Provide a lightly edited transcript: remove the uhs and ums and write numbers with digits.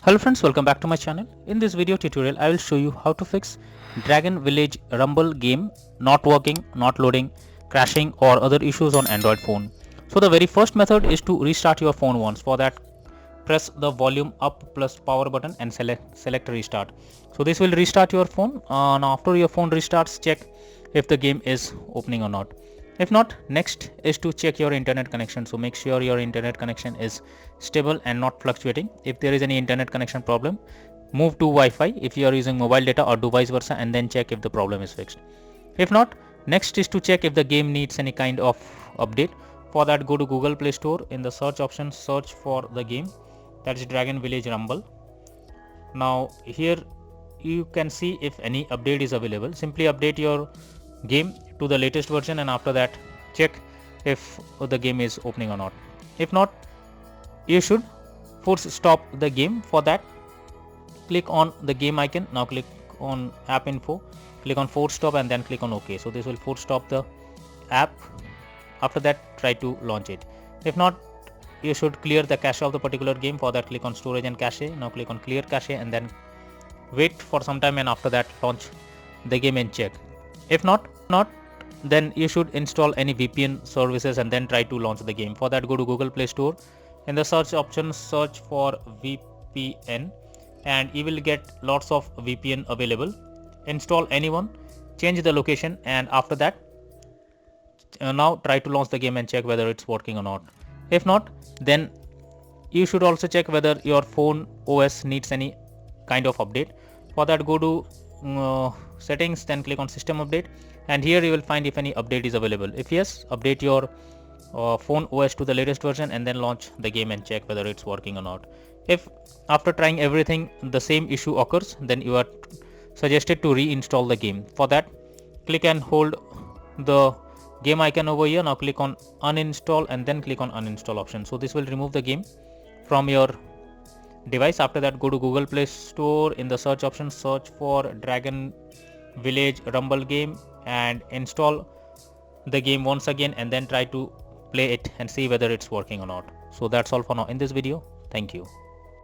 Hello friends, welcome back to my channel. In this video tutorial, I will show you how to fix Dragon Village Rumble game not working, not loading, crashing or other issues on Android phone. So the very first method is to restart your phone once. For that, press the volume up plus power button and select restart. So this will restart your phone. Now after your phone restarts, check if the game is opening or not. If not, next is to check your internet connection. So make sure your internet connection is stable and not fluctuating. If there is any internet connection problem, move to Wi-Fi if you are using mobile data, or do vice versa, and then check if the problem is fixed. If not, next is to check if the game needs any kind of update. For that, go to Google Play Store. In the search option, search for the game, that is Dragon Village Rumble. Now here you can see if any update is available. Simply update your game to the latest version, and after that check if the game is opening or not. If not, you should force stop the game. For that, click on the game icon. Now click on app info, click on force stop and then click on OK. So this will force stop the app. After that, try to launch it. If not, you should clear the cache of the particular game. For that, click on storage and cache. Now click on clear cache and then wait for some time, and after that launch the game and check. If not, then you should install any VPN services and then try to launch the game. For that, go to Google Play Store. In the search option, search for VPN and you will get lots of VPN available. Install any one, change the location, and after that now try to launch the game and check whether it's working or not. If not, then you should also check whether your phone OS needs any kind of update. For that, go to settings, then click on system update, and here you will find if any update is available. If yes, update your phone OS to the latest version and then launch the game and check whether it's working or not. If after trying everything the same issue occurs, then you are suggested to reinstall the game. For that, click and hold the game icon over here. Now click on uninstall and then click on uninstall option. So this will remove the game from your device. After that, go to Google Play Store. In the search option, search for Dragon Village Rumble game and install the game once again, and then try to play it and see whether it's working or not. So that's all for now in this video. Thank you.